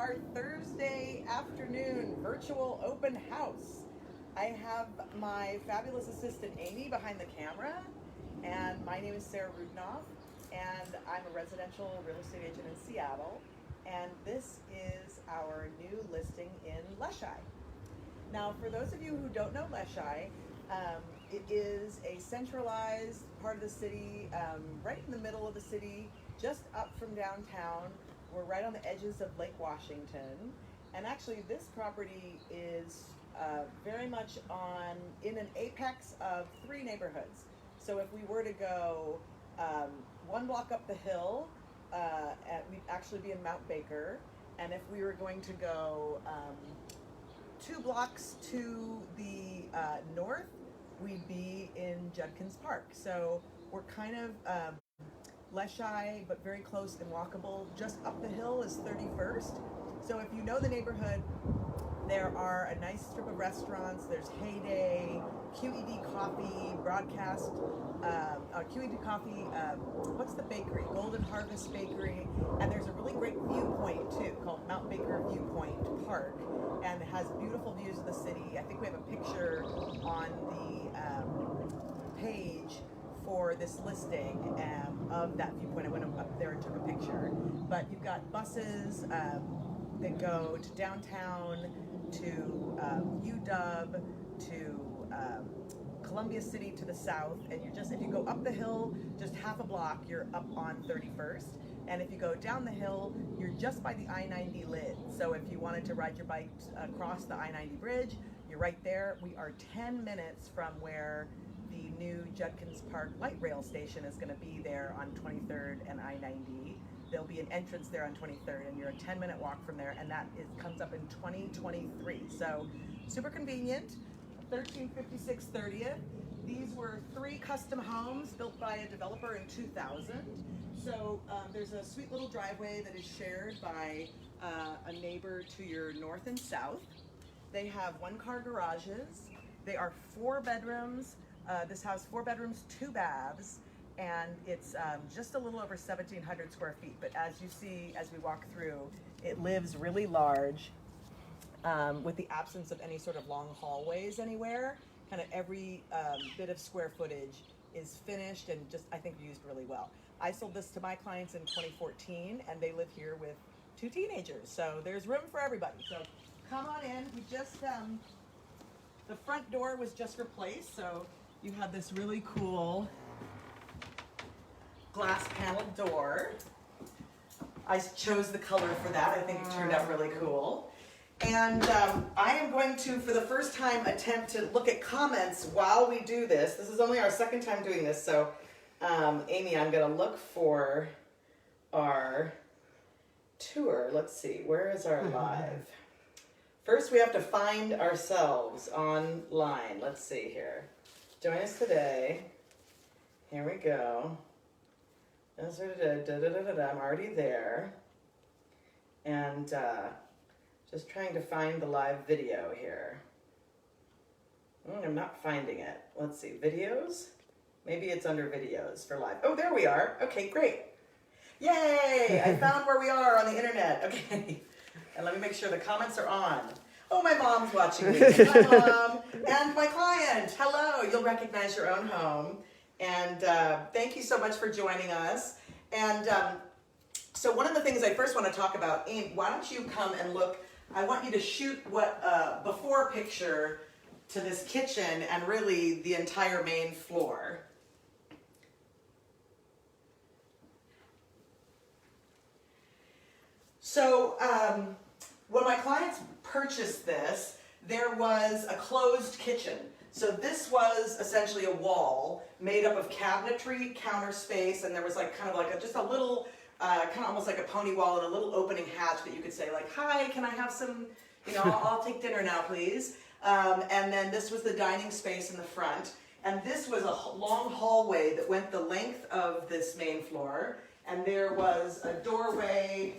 our Thursday afternoon virtual open house. I have my fabulous assistant Amy behind the camera, and my name is Sarah Rudnoff, and I'm a residential real estate agent in Seattle, and this is our new listing in Leschi. Now, for those of you who don't know Leschi, it is a centralized part of the city, right in the middle of the city, just up from downtown. We're right on the edges of Lake Washington, and actually this property is very much in an apex of three neighborhoods. So if we were to go one block up the hill, we'd actually be in Mount Baker, and if we were going to go 2 blocks to the north, we'd be in Judkins Park. So we're kind of Leschi, but very close and walkable. Just up the hill is 31st. So if you know the neighborhood, there are a nice strip of restaurants. There's Heyday, QED Coffee, Broadcast, QED Coffee, what's the bakery? Golden Harvest Bakery. And there's a really great viewpoint too, called Mount Baker Viewpoint Park. And it has beautiful views of the city. I think we have a picture on the page for this listing of that viewpoint. I went up there and took a picture. But you've got buses that go to downtown, to UW, to Columbia City to the south, and if you go up the hill just half a block, you're up on 31st. And if you go down the hill, you're just by the I-90 lid. So if you wanted to ride your bike across the I-90 bridge, you're right there. We are 10 minutes from where the new Judkins Park light rail station is going to be there on 23rd and I-90. There'll be an entrance there on 23rd, and you're a 10-minute walk from there, and that comes up in 2023. So super convenient. 1356 30th. These were 3 custom homes built by a developer in 2000. So there's a sweet little driveway that is shared by a neighbor to your north and south. They have 1-car garages. They are 4 bedrooms. This house, 4 bedrooms, 2 baths, and it's just a little over 1,700 square feet. But as you see, as we walk through, it lives really large with the absence of any sort of long hallways anywhere. Kind of every bit of square footage is finished and just, I think, used really well. I sold this to my clients in 2014, and they live here with 2 teenagers. So there's room for everybody. So come on in. We just, the front door was just replaced, so you have this really cool glass paneled door. I chose the color for that. I think it turned out really cool. And I am going to, for the first time, attempt to look at comments while we do this. This is only our second time doing this, so Amy, I'm going to look for our tour. Let's see, where is our live? First, we have to find ourselves online. Let's see here. Join us today. Here we go. I'm already there. And just trying to find the live video here. I'm not finding it. Let's see, videos? Maybe it's under videos for live. Oh, there we are. Okay, great. Yay! I found where we are on the internet. Okay. And let me make sure the comments are on. Oh, my mom's watching me. Hi, Mom. And my client. Hello. You'll recognize your own home. And thank you so much for joining us. And so one of the things I first want to talk about, Aim, why don't you come and look. I want you to shoot what before picture to this kitchen and really the entire main floor. So when my clients purchased this, there was a closed kitchen. So this was essentially a wall made up of cabinetry, counter space, and there was like kind of like just a little, kind of almost like a pony wall and a little opening hatch that you could say like, hi, can I have some, I'll take dinner now, please. And then this was the dining space in the front. And this was a long hallway that went the length of this main floor. And there was a doorway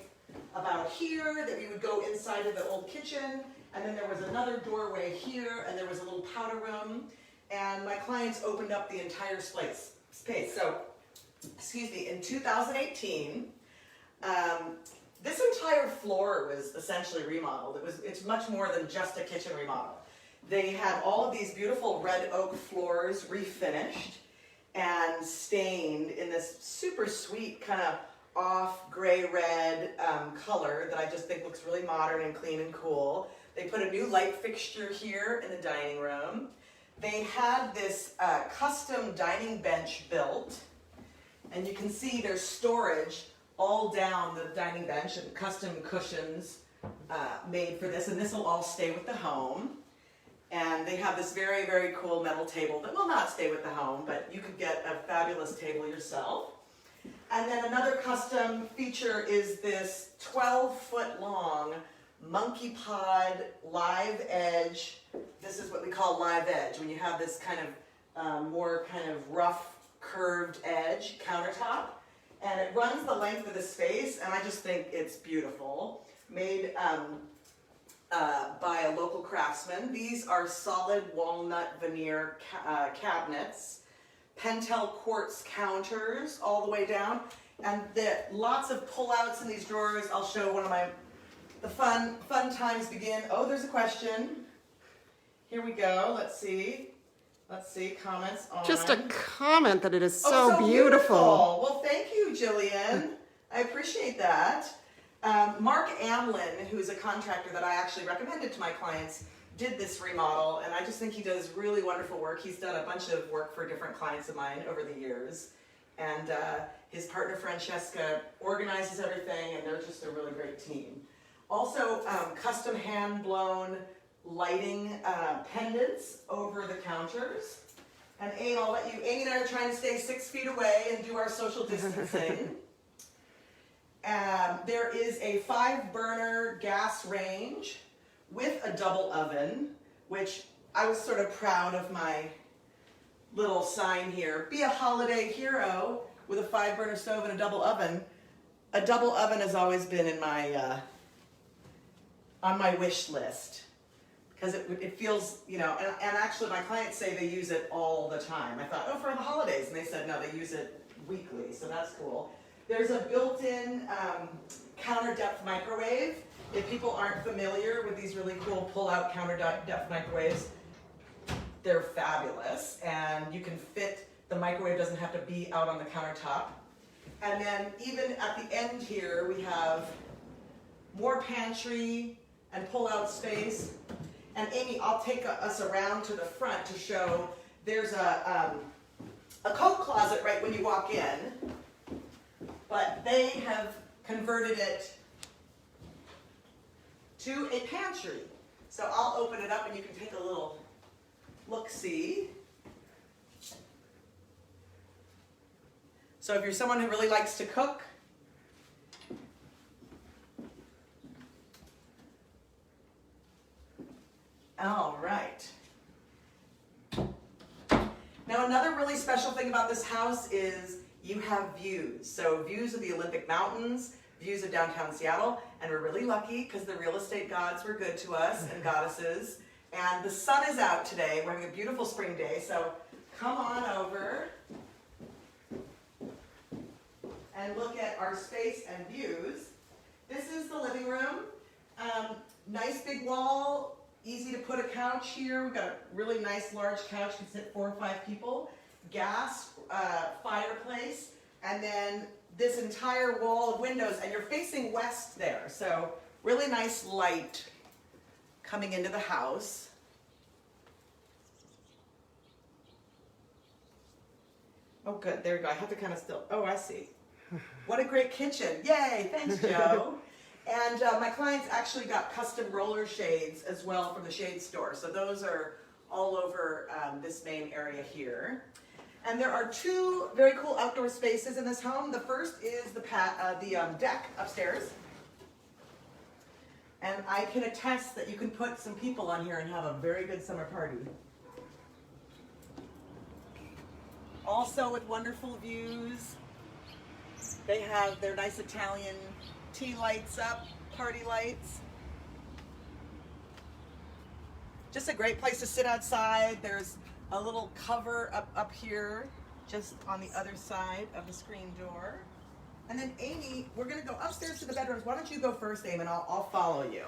about here that we would go inside of the old kitchen. And then there was another doorway here, and there was a little powder room. And my clients opened up the entire space. So, excuse me, in 2018, this entire floor was essentially remodeled. It's much more than just a kitchen remodel. They had all of these beautiful red oak floors refinished and stained in this super sweet kind of off gray-red color that I just think looks really modern and clean and cool. They put a new light fixture here in the dining room. They had this custom dining bench built, and you can see there's storage all down the dining bench and custom cushions made for this, and this will all stay with the home. And they have this very, very cool metal table that will not stay with the home, but you could get a fabulous table yourself. And then another custom feature is this 12-foot long monkey pod live edge. This is what we call live edge, when you have this kind of more kind of rough curved edge countertop. And it runs the length of the space, and I just think it's beautiful. Made by a local craftsman. These are solid walnut veneer cabinets, Pentel quartz counters all the way down, and lots of pullouts in these drawers. I'll show one of the fun times begin. Oh, there's a question. Here we go. Let's see. Comments on. Just a comment that it is so beautiful. beautiful. Well, thank you, Jillian. I appreciate that. Mark Amlin, who's a contractor that I actually recommended to my clients, did this remodel, and I just think he does really wonderful work. He's done a bunch of work for different clients of mine over the years, and his partner Francesca organizes everything, and they're just a really great team. Also, custom hand-blown lighting pendants over the counters. And Amy, Amy and I are trying to stay 6 feet away and do our social distancing. There is a 5-burner gas range with a double oven, which I was sort of proud of my little sign here. Be a holiday hero with a 5-burner stove and a double oven. A double oven has always been in my on my wish list, because it feels, you know, and actually my clients say they use it all the time. I thought, oh, for the holidays, and they said no, they use it weekly, so that's cool. There's a built-in counter depth microwave. If people aren't familiar with these really cool pull-out counter depth microwaves, they're fabulous, and you can fit, the microwave doesn't have to be out on the countertop. And then even at the end here, we have more pantry and pull-out space. And Amy, I'll take us around to the front to show there's a coat closet right when you walk in, but they have converted it to a pantry. So I'll open it up and you can take a little look-see. So if you're someone who really likes to cook, all right. Now another really special thing about this house is you have views. So views of the Olympic Mountains, views of downtown Seattle, and we're really lucky because the real estate gods were good to us and goddesses. And the sun is out today. We're having a beautiful spring day, so come on over and look at our space and views. This is the living room. Nice big wall. Easy to put a couch here. We've got a really nice large couch, can sit 4 or 5 people. Gas, fireplace, and then this entire wall of windows, and you're facing west there. So really nice light coming into the house. Oh good, there we go. I have to kind of still, oh I see. What a great kitchen. Yay, thanks Joe. And my clients actually got custom roller shades as well from the shade store. So those are all over this main area here. And there are 2 very cool outdoor spaces in this home. The first is the deck upstairs. And I can attest that you can put some people on here and have a very good summer party. Also with wonderful views. They have their nice Italian tea lights up, party lights. Just a great place to sit outside. There's a little cover up here, just on the other side of the screen door. And then Amy, we're gonna go upstairs to the bedrooms. Why don't you go first, Amy, and I'll follow you.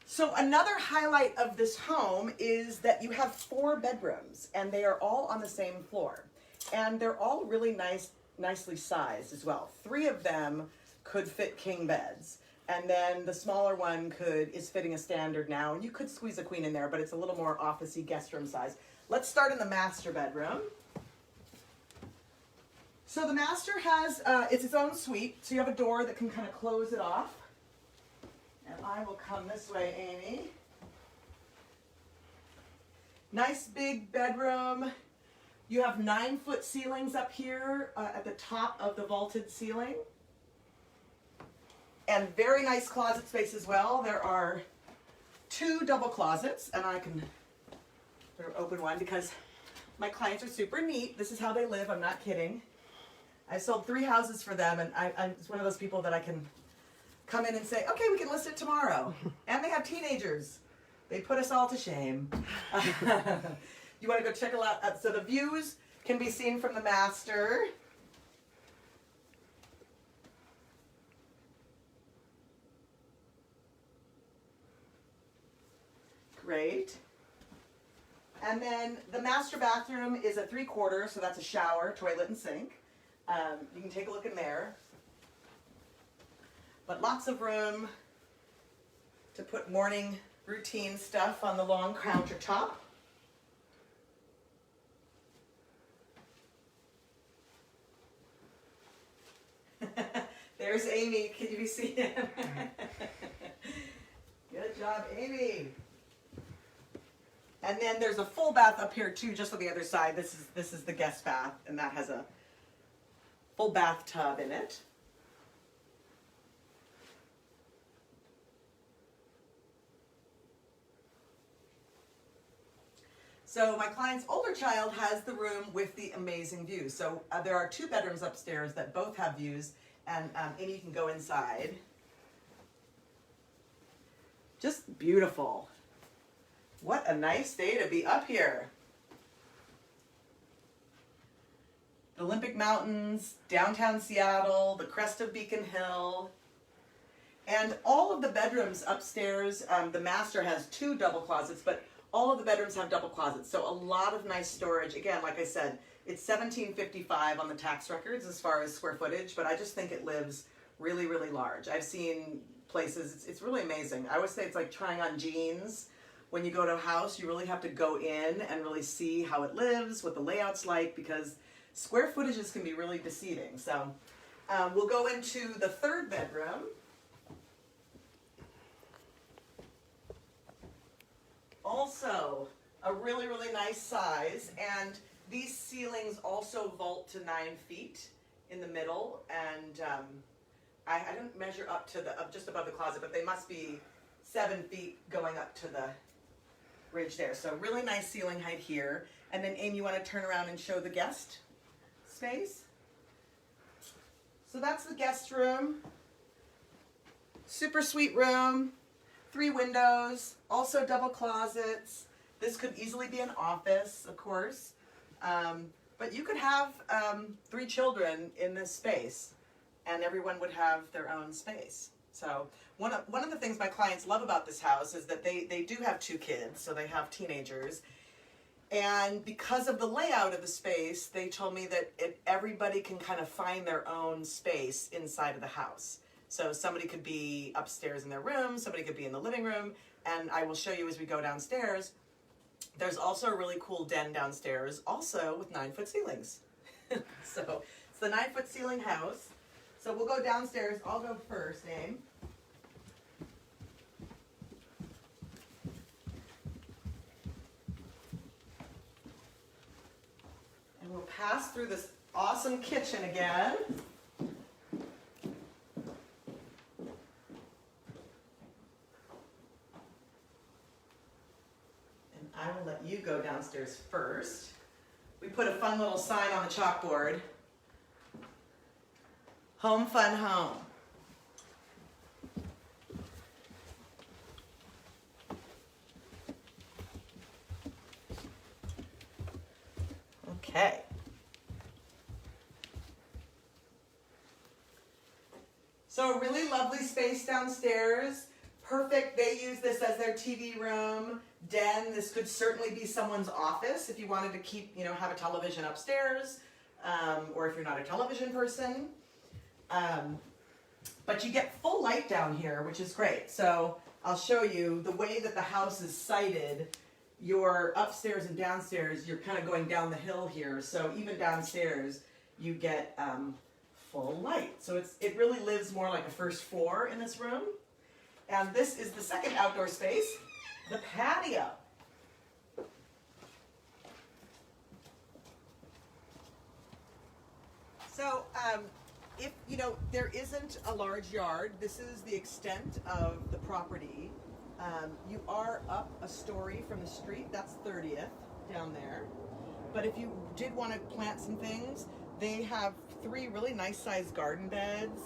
So another highlight of this home is that you have 4 bedrooms, and they are all on the same floor. And they're all really nicely sized as well. 3 of them could fit king beds. And then the smaller one is fitting a standard now. And you could squeeze a queen in there, but it's a little more office-y guest room size. Let's start in the master bedroom. So the master has, it's its own suite. So you have a door that can kind of close it off. And I will come this way, Amy. Nice big bedroom. You have 9-foot ceilings up here at the top of the vaulted ceiling. And very nice closet space as well. There are 2 double closets, and I can open one because my clients are super neat. This is how they live, I'm not kidding. I sold 3 houses for them, and I'm just one of those people that I can come in and say, okay, we can list it tomorrow. And they have teenagers. They put us all to shame. You want to go check it out? So the views can be seen from the master. Great. And then the master bathroom is a 3/4, so that's a shower, toilet, and sink. You can take a look in there. But lots of room to put morning routine stuff on the long countertop. There's Amy. Can you be seen? Good job, Amy. And then there's a full bath up here too, just on the other side. This is the guest bath, and that has a full bathtub in it. So my client's older child has the room with the amazing view. So there are 2 bedrooms upstairs that both have views, and Amy can go inside. Just beautiful. What a nice day to be up here. The Olympic Mountains, downtown Seattle, the crest of Beacon Hill. And all of the bedrooms upstairs, the master has 2 double closets, but all of the bedrooms have double closets, so a lot of nice storage. Again, like I said, it's $17.55 on the tax records as far as square footage, but I just think it lives really, really large. I've seen places, it's really amazing. I always say it's like trying on jeans. When you go to a house, you really have to go in and really see how it lives, what the layout's like, because square footages can be really deceiving. So we'll go into the 3rd bedroom. Also, a really, really nice size, and these ceilings also vault to 9 feet in the middle, and I didn't measure up to just above the closet, but they must be 7 feet going up to the ridge there. So really nice ceiling height here. And then Amy, you want to turn around and show the guest space? So that's the guest room. Super sweet room. 3 windows, also double closets. This could easily be an office, of course. But you could have 3 children in this space, and everyone would have their own space. So one of the things my clients love about this house is that they do have 2 kids, so they have teenagers. And because of the layout of the space, they told me that everybody can kind of find their own space inside of the house. So somebody could be upstairs in their room, somebody could be in the living room, and I will show you as we go downstairs. There's also a really cool den downstairs, also with 9-foot ceilings. So it's the 9-foot ceiling house. So we'll go downstairs. I'll go first, Aim. And we'll pass through this awesome kitchen again. I will let you go downstairs first. We put a fun little sign on the chalkboard. Home, fun, home. Okay. So a really lovely space downstairs. Perfect. They use this as their TV room, den. This could certainly be someone's office if you wanted to keep, have a television upstairs, or if you're not a television person. But you get full light down here, which is great. So I'll show you the way that the house is sited. Your upstairs and downstairs, you're kind of going down the hill here. So even downstairs, you get full light. So it really lives more like a first floor in this room. And this is the second outdoor space, the patio. So if there isn't a large yard, this is the extent of the property. You are up a story from the street. That's 30th down there. But if you did want to plant some things, they have 3 really nice sized garden beds.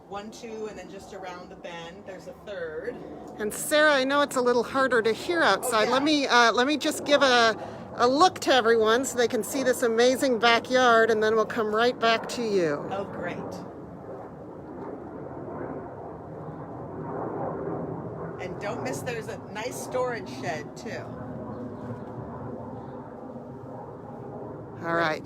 1, 2, and then just around the bend, there's a 3rd. And Sarah, I know it's a little harder to hear outside. Oh, yeah. Let me just give a look to everyone so they can see this amazing backyard, and then we'll come right back to you. Oh, great. And don't miss, there's a nice storage shed too. All right.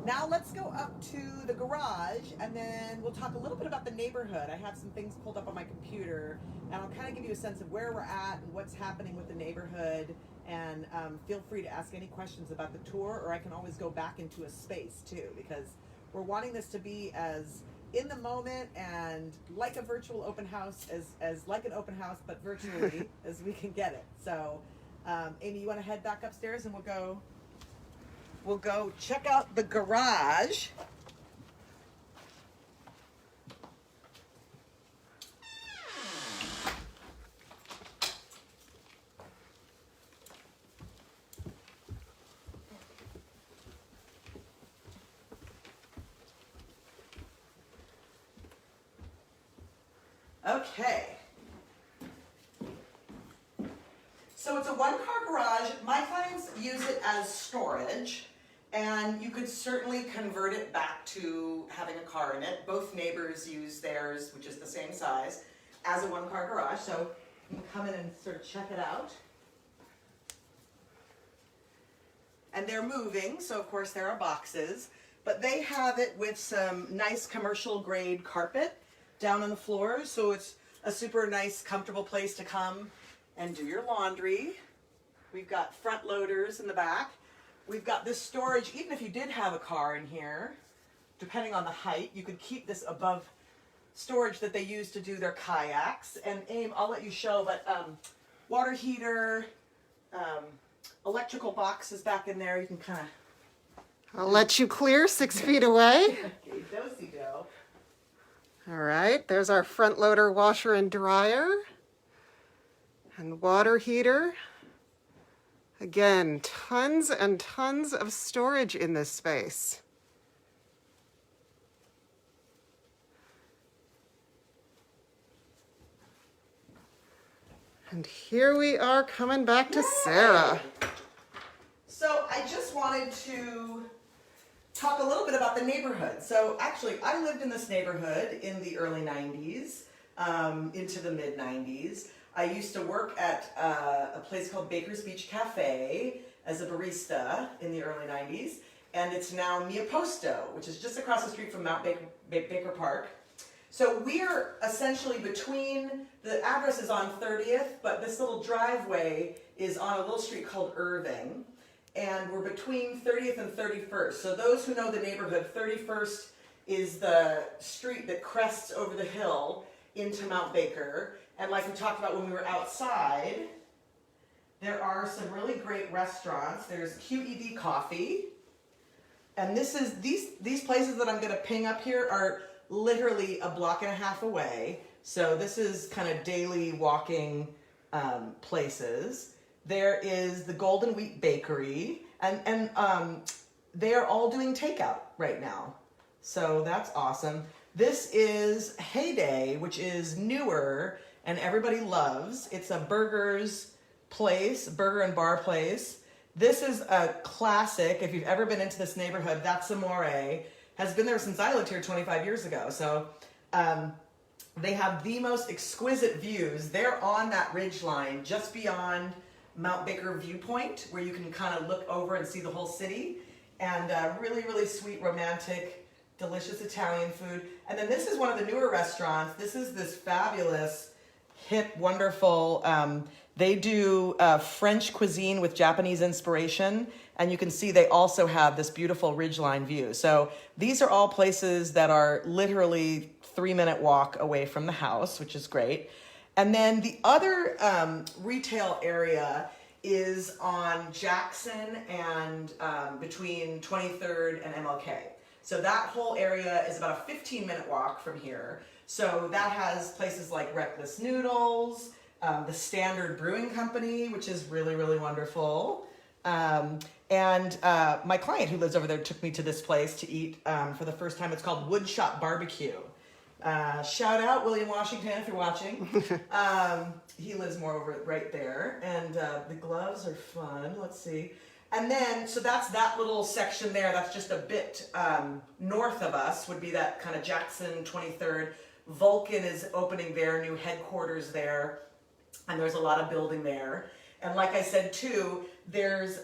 Now let's go up to the garage, and then we'll talk a little bit about the neighborhood. I have some things pulled up on my computer, and I'll kind of give you a sense of where we're at and what's happening with the neighborhood. And feel free to ask any questions about the tour, or I can always go back into a space too, because we're wanting this to be as in the moment and like a virtual open house, as like an open house, but virtually as we can get it. So, Amy, you want to head back upstairs, and we'll go check out the garage. Okay. So it's a 1-car garage. My clients use it as storage. And you could certainly convert it back to having a car in it. Both neighbors use theirs, which is the same size, as a 1-car garage. So you can come in and sort of check it out. And they're moving, so of course there are boxes. But they have it with some nice commercial grade carpet down on the floor. So it's a super nice, comfortable place to come and do your laundry. We've got front loaders in the back. We've got this storage. Even if you did have a car in here, depending on the height, you could keep this above storage that they use to do their kayaks. And Aim, I'll let you show, but water heater, electrical boxes back in there. You can kind of... I'll let you clear 6 feet away. Okay, do-si-do. All right, there's our front loader washer and dryer and water heater. Again, tons and tons of storage in this space. And here we are coming back to Sarah. So I just wanted to talk a little bit about the neighborhood. So actually, I lived in this neighborhood in the early 90s, into the mid 90s. I used to work at a place called Baker's Beach Cafe as a barista in the early 90s, and it's now Mia Posto, which is just across the street from Mount Baker Park. So we're essentially between, the address is on 30th, but this little driveway is on a little street called Irving, and we're between 30th and 31st. So those who know the neighborhood, 31st is the street that crests over the hill into Mount Baker. And like we talked about when we were outside, there are some really great restaurants. There's QED Coffee. And these places that I'm going to ping up here are literally a block and a half away. So this is kind of daily walking places. There is the Golden Wheat Bakery. And they are all doing takeout right now. So that's awesome. This is Heyday, which is newer and everybody loves. It's a burger and bar place. This is a classic. If you've ever been into this neighborhood, that's Amore. Has been there since I lived here 25 years ago. So they have the most exquisite views. They're on that ridge line just beyond Mount Baker viewpoint, where you can kind of look over and see the whole city. And really, really sweet, romantic, delicious Italian food. And then this is one of the newer restaurants. This is this fabulous, hip, wonderful, they do French cuisine with Japanese inspiration. And you can see they also have this beautiful ridgeline view. So these are all places that are literally 3-minute walk away from the house, which is great. And then the other retail area is on Jackson and between 23rd and MLK. So that whole area is about a 15-minute walk from here. So that has places like Reckless Noodles, the Standard Brewing Company, which is really, really wonderful. And my client who lives over there took me to this place to eat for the first time. It's called Woodshop Barbecue. Shout out William Washington if you're watching. He lives more over right there. And the gloves are fun. Let's see. And then, so that's that little section there. That's just a bit north of us would be that kind of Jackson 23rd. Vulcan is opening their new headquarters there. And there's a lot of building there. And like I said too, there's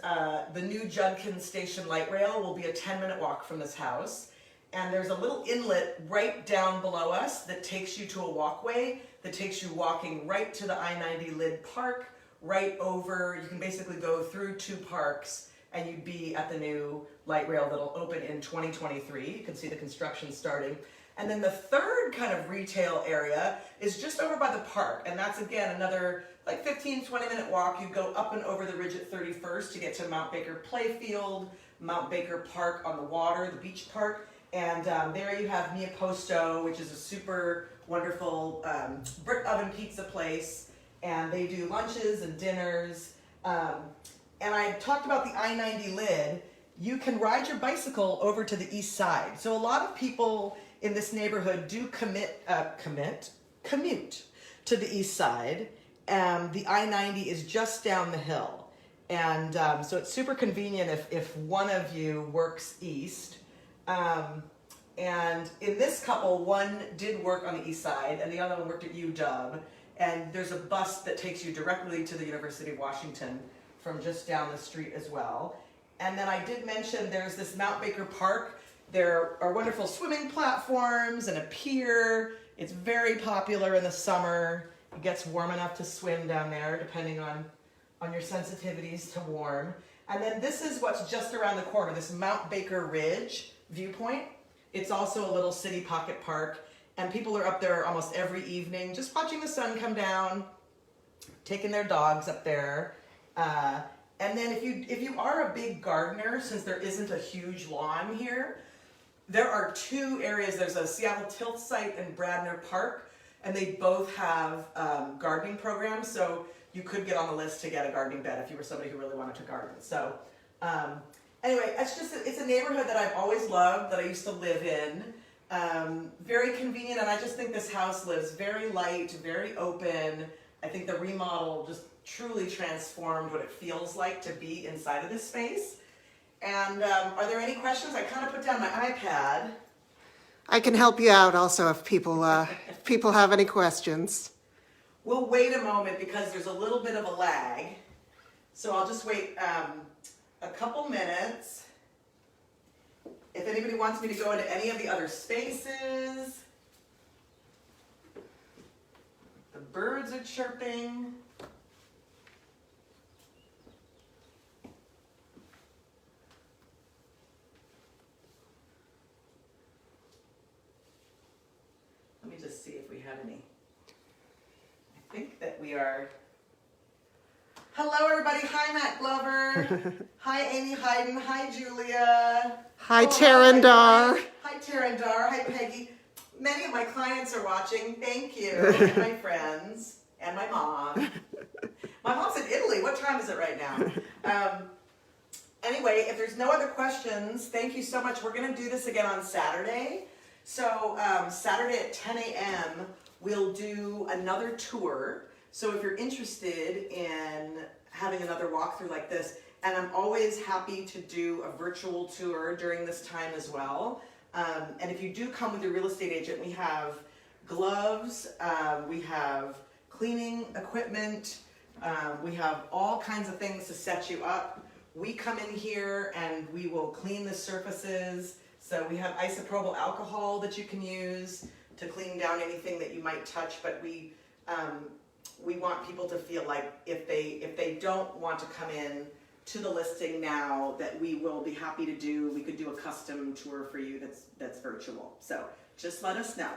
the new Judkins Station light rail will be a 10-minute walk from this house. And there's a little inlet right down below us that takes you to a walkway that takes you walking right to the I-90 Lid Park, right over. You can basically go through 2 parks and you'd be at the new light rail that'll open in 2023. You can see the construction starting. And then the third kind of retail area is just over by the park. And that's, again, another like 15, 20-minute walk. You go up and over the ridge at 31st to get to Mount Baker Playfield, Mount Baker Park on the water, the beach park. And there you have Mia Posto, which is a super wonderful brick oven pizza place. And they do lunches and dinners. And I talked about the I-90 Lid. You can ride your bicycle over to the east side. So a lot of people in this neighborhood do commute to the east side. The I-90 is just down the hill. And so it's super convenient if one of you works east. And in this couple, one did work on the east side and the other one worked at UW. And there's a bus that takes you directly to the University of Washington from just down the street as well. And then I did mention there's this Mount Baker Park. There are wonderful swimming platforms and a pier. It's very popular in the summer. It gets warm enough to swim down there, depending on your sensitivities to warm. And then this is what's just around the corner, this Mount Baker Ridge viewpoint. It's also a little city pocket park. And people are up there almost every evening, just watching the sun come down, taking their dogs up there. And then if you are a big gardener, since there isn't a huge lawn here, there are 2 areas. There's a Seattle Tilt site and Bradner Park, and they both have gardening programs. So you could get on the list to get a gardening bed if you were somebody who really wanted to garden. So anyway, it's a neighborhood that I've always loved, that I used to live in. Very convenient, and I just think this house lives very light, very open. I think the remodel just truly transformed what it feels like to be inside of this space. And are there any questions? I kind of put down my iPad. I can help you out also if people have any questions. We'll wait a moment because there's a little bit of a lag. So I'll just wait a couple minutes. If anybody wants me to go into any of the other spaces. The birds are chirping. Let me just see if we have any. I think that we are. Hello, everybody. Hi, Matt Glover. Hi, Amy Hayden. Hi, Julia. Hi, Tarandar. Hi, Tarandar. Hi, Peggy. Many of my clients are watching. Thank you. And my friends. And my mom. My mom's in Italy. What time is it right now? Anyway, if there's no other questions, thank you so much. We're going to do this again on Saturday. So Saturday at 10 a.m., we'll do another tour. So if you're interested in having another walkthrough like this, And I'm always happy to do a virtual tour during this time as well. And if you do come with your real estate agent, we have gloves, we have cleaning equipment, we have all kinds of things to set you up. We come in here and we will clean the surfaces. So we have isopropyl alcohol that you can use to clean down anything that you might touch, but we want people to feel like if they don't want to come in to the listing now, that we will be happy to do. We could do a custom tour for you that's virtual. So just let us know.